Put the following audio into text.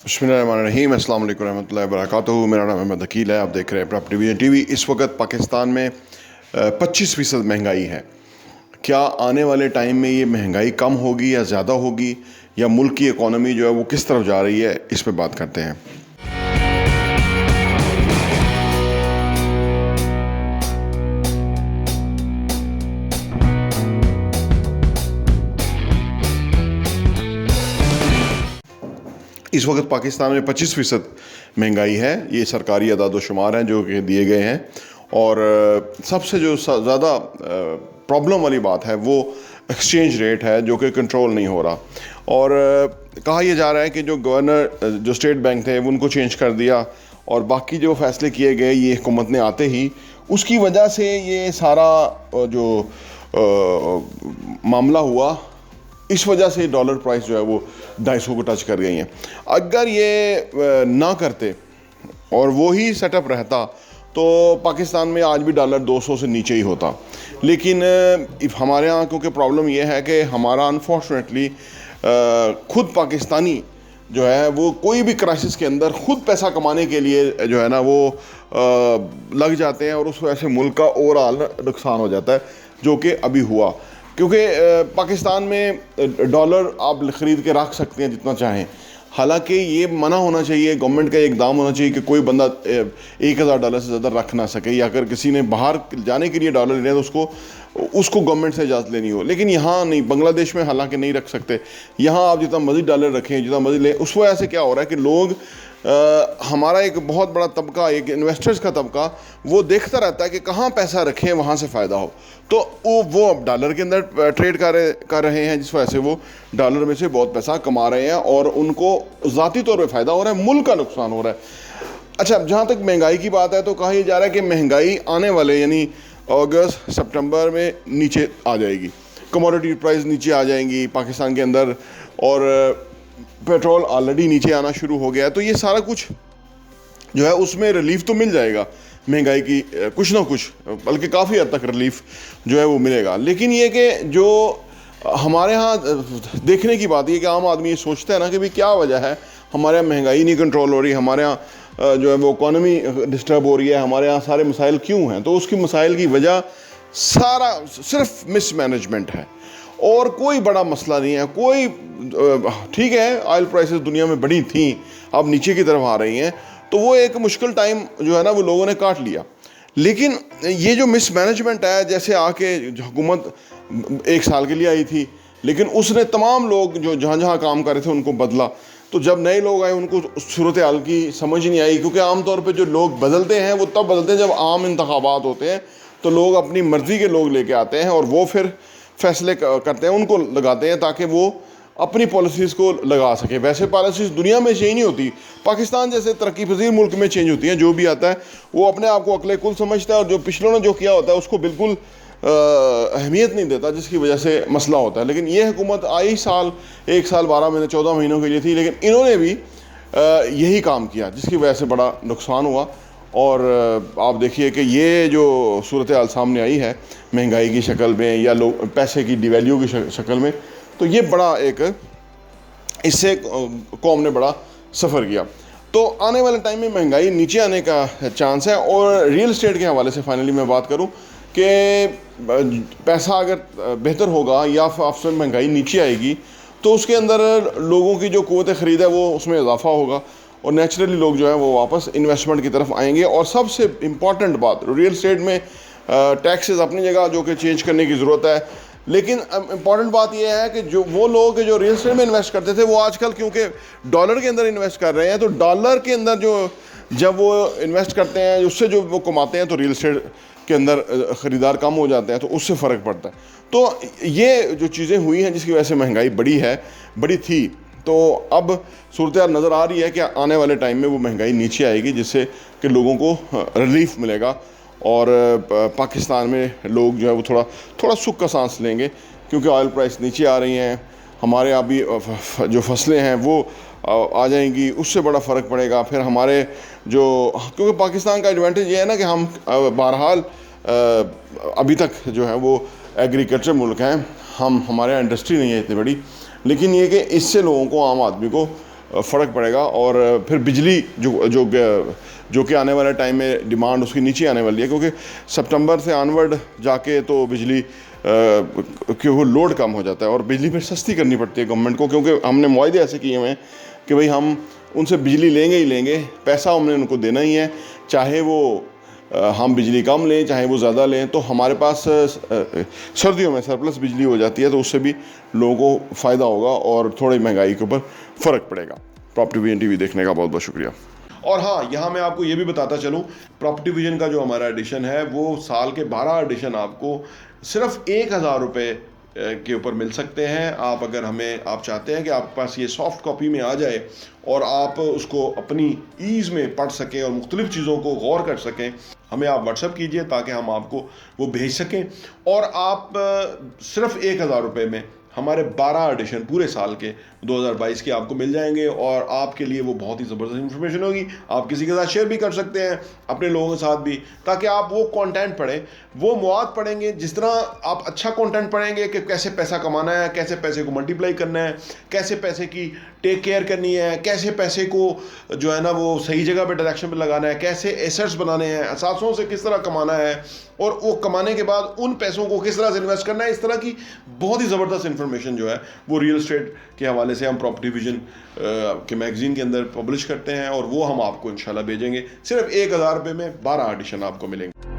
बिस्मिल्लाहिर्रहमानिर्रहीम, अस्सलाम वालेकुम रहमतुल्लाहि व बरकातुहू। मेरा नाम अहमद अकील है। आप देख रहे हैं प्रॉपर्टी विजन टीवी। इस वक्त पाकिस्तान में 25% महंगाई है। क्या आने वाले टाइम में ये महंगाई कम होगी या ज़्यादा होगी, या मुल्क की इकॉनमी जो है वो किस तरफ जा रही है, इस पर बात करते हैं। इस वक्त पाकिस्तान में 25% महंगाई है। ये सरकारी अदाद-ओ-शुमार हैं जो कि दिए गए हैं। और सबसे जो ज़्यादा प्रॉब्लम वाली बात है वो एक्सचेंज रेट है, जो कि कंट्रोल नहीं हो रहा। और कहा यह जा रहा है कि जो गवर्नर जो स्टेट बैंक थे उनको चेंज कर दिया, और बाकी जो फैसले किए गए ये हुकूमत ने आते ही, उसकी वजह से ये सारा जो मामला हुआ, इस वजह से डॉलर प्राइस जो है वो 250 को टच कर गई हैं। अगर ये ना करते और वो ही सेटअप रहता तो पाकिस्तान में आज भी डॉलर 200 से नीचे ही होता। लेकिन हमारे यहाँ क्योंकि प्रॉब्लम ये है कि हमारा अनफॉर्चुनेटली खुद पाकिस्तानी जो है वो कोई भी क्राइसिस के अंदर खुद पैसा कमाने के लिए जो है ना वो लग जाते हैं, और उस वजह से मुल्क का ओवरऑल नुकसान हो जाता है, जो कि अभी हुआ। क्योंकि पाकिस्तान में डॉलर आप ख़रीद के रख सकते हैं जितना चाहें। हालांकि ये मना होना चाहिए, गवर्नमेंट का इकदाम होना चाहिए कि कोई बंदा $1000 से ज़्यादा रख ना सके, या अगर किसी ने बाहर जाने के लिए डॉलर लेना है तो उसको गवर्नमेंट से इजाज़त लेनी हो। लेकिन यहाँ नहीं, बांग्लादेश में हालांकि नहीं रख सकते। यहाँ आप जितना मज़ीद डॉलर रखें, जितना मज़ीद लें, उस वजह से क्या हो रहा है कि लोग हमारा एक बहुत बड़ा तबका, एक इन्वेस्टर्स का तबका, वो देखता रहता है कि कहाँ पैसा रखें वहाँ से फ़ायदा हो। तो वो अब डॉलर के अंदर ट्रेड कर रहे हैं, जिस वजह से वो डॉलर में से बहुत पैसा कमा रहे हैं, और उनको ज़ाती तौर पे फ़ायदा हो रहा है, मुल्क का नुकसान हो रहा है। अच्छा, जहाँ तक महंगाई की बात है तो कहा यह जा रहा है कि महंगाई आने वाले यानी अगस्त सितंबर में नीचे आ जाएगी। कमोडिटी प्राइस नीचे आ जाएंगी पाकिस्तान के अंदर, और पेट्रोल ऑलरेडी नीचे आना शुरू हो गया है। तो ये सारा कुछ जो है उसमें रिलीफ तो मिल जाएगा महंगाई की, कुछ ना कुछ, बल्कि काफ़ी हद तक रिलीफ जो है वो मिलेगा। लेकिन ये कि जो हमारे यहाँ देखने की बात है कि आम आदमी ये सोचता है ना कि भाई क्या वजह है हमारे यहाँ महंगाई नहीं कंट्रोल हो रही, हमारे यहाँ जो है वो इकॉनमी डिस्टर्ब हो रही है, हमारे यहाँ सारे मसाइल क्यों हैं। तो उसकी मसाइल की वजह सारा सिर्फ मिसमैनेजमेंट है, और कोई बड़ा मसला नहीं है। कोई ठीक है, ऑयल प्राइसेस दुनिया में बड़ी थी, अब नीचे की तरफ आ रही हैं, तो वो एक मुश्किल टाइम जो है ना वो लोगों ने काट लिया। लेकिन ये जो मिसमैनेजमेंट है, जैसे आके हुकूमत 1 साल के लिए आई थी, लेकिन उसने तमाम लोग जो जहाँ जहाँ काम कर रहे थे उनको बदला। तो जब नए लोग आए उनको सूरत हाल की समझ नहीं आई, क्योंकि आमतौर पर जो लोग बदलते हैं वो तब बदलते हैं जब आम इंतखाबात होते हैं। तो लोग अपनी मर्ज़ी के लोग लेके आते हैं और वो फिर फैसले करते हैं, उनको लगाते हैं ताकि वो अपनी पॉलिसीज़ को लगा सके। वैसे पॉलिसीज़ दुनिया में चेंज नहीं होती, पाकिस्तान जैसे तरक्की पजीर मुल्क में चेंज होती हैं। जो भी आता है वो अपने आप को अक्ल कुल समझता है, और जो पिछलों ने जो किया होता है उसको बिल्कुल अहमियत नहीं देता, जिसकी वजह से मसला होता है। लेकिन ये हुकूमत आई 1 साल 12 महीने 14 महीनों के लिए थी, लेकिन इन्होंने भी यही काम किया, जिसकी वजह से बड़ा नुकसान हुआ। और आप देखिए कि ये जो सूरत हाल सामने आई है महंगाई की शक्ल में, या लोग पैसे की डिवैल्यू की शक्ल में, तो ये बड़ा एक इससे कौम ने बड़ा सफ़र किया। तो आने वाले टाइम में महंगाई नीचे आने का चांस है। और रियल एस्टेट के हवाले से फाइनली मैं बात करूं कि पैसा अगर बेहतर होगा या अफसर महंगाई नीचे आएगी, तो उसके अंदर लोगों की जो क़ुव्वत ख़रीद है वो उसमें इजाफा होगा, और नेचुरली लोग जो है वो वापस इन्वेस्टमेंट की तरफ आएंगे। और सबसे इम्पॉर्टेंट बात, रियल एस्टेट में टैक्सेस अपनी जगह जो कि चेंज करने की ज़रूरत है, लेकिन इम्पॉर्टेंट बात यह है कि जो वो लोग जो रियल एस्टेट में इन्वेस्ट करते थे वो आजकल क्योंकि डॉलर के अंदर इन्वेस्ट कर रहे हैं, तो डॉलर के अंदर जो जब वो इन्वेस्ट करते हैं उससे जो वो कमाते हैं, तो रियल एस्टेट के अंदर ख़रीदार कम हो जाते हैं, तो उससे फ़र्क पड़ता है। तो ये जो चीज़ें हुई हैं जिसकी वजह से महंगाई बड़ी थी, तो अब सूरत हाल नज़र आ रही है कि आने वाले टाइम में वो महंगाई नीचे आएगी, जिससे कि लोगों को रिलीफ मिलेगा, और पाकिस्तान में लोग जो है वो थोड़ा सुख का सांस लेंगे, क्योंकि ऑयल प्राइस नीचे आ रही हैं। हमारे यहाँ भी जो फसलें हैं वो आ जाएंगी, उससे बड़ा फ़र्क पड़ेगा। फिर हमारे जो, क्योंकि पाकिस्तान का एडवांटेज ये है ना कि हम बहरहाल अभी तक जो है वो एग्रीकल्चर मुल्क हैं, हमारे यहाँ इंडस्ट्री नहीं है इतनी बड़ी, लेकिन ये कि इससे लोगों को, आम आदमी को फ़र्क पड़ेगा। और फिर बिजली जो कि आने वाले टाइम में डिमांड उसकी नीचे आने वाली है, क्योंकि सितंबर से ऑनवर्ड जाके तो बिजली कि वो लोड कम हो जाता है और बिजली फिर सस्ती करनी पड़ती है गवर्नमेंट को, क्योंकि हमने मुआहदे ऐसे किए हुए हैं कि भाई हम उनसे बिजली लेंगे ही लेंगे, पैसा हमने उनको देना ही है, चाहे वो हम बिजली कम लें चाहे वो ज़्यादा लें। तो हमारे पास सर्दियों में सरप्लस बिजली हो जाती है, तो उससे भी लोगों को फ़ायदा होगा और थोड़ी महंगाई के ऊपर फ़र्क पड़ेगा। प्रॉपर्टी विजन टीवी देखने का बहुत बहुत शुक्रिया। और हाँ, यहाँ मैं आपको ये भी बताता चलूँ, प्रॉपर्टी विजन का जो हमारा एडिशन है वो साल के 12 एडिशन आपको सिर्फ 1,000 रुपये के ऊपर मिल सकते हैं। आप अगर आप चाहते हैं कि आपके पास ये सॉफ्ट कॉपी में आ जाए और आप उसको अपनी ईज़ में पढ़ सकें और मुख्तलिफ़ चीज़ों को गौर कर सकें, हमें आप व्हाट्सएप कीजिए ताकि हम आपको वो भेज सकें। और आप सिर्फ 1,000 रुपये में हमारे 12 एडिशन पूरे साल के 2022 के आपको मिल जाएंगे और आपके लिए वो बहुत ही ज़बरदस्त इन्फॉर्मेशन होगी। आप किसी के साथ शेयर भी कर सकते हैं, अपने लोगों के साथ भी, ताकि आप वो कंटेंट पढ़ें, वो मवाद पढ़ेंगे। जिस तरह आप अच्छा कंटेंट पढ़ेंगे कि कैसे पैसा कमाना है, कैसे पैसे को मल्टीप्लाई करना है, कैसे पैसे की टेक केयर करनी है, कैसे पैसे को जो है ना वो सही जगह पे डायरेक्शन पे लगाना है, कैसे एसेट्स बनाने हैं, असासों से किस तरह कमाना है और वो कमाने के बाद उन पैसों को किस तरह से इन्वेस्ट करना है, इस तरह की बहुत ही ज़बरदस्त इन्फॉर्मेशन जो है वो रियल एस्टेट के हवाले से हम प्रॉपर्टी विजन के मैगजीन के अंदर पब्लिश करते हैं और वो हम आपको इंशाल्लाह भेजेंगे। सिर्फ 1,000 रुपये में 12 एडिशन आपको मिलेंगे।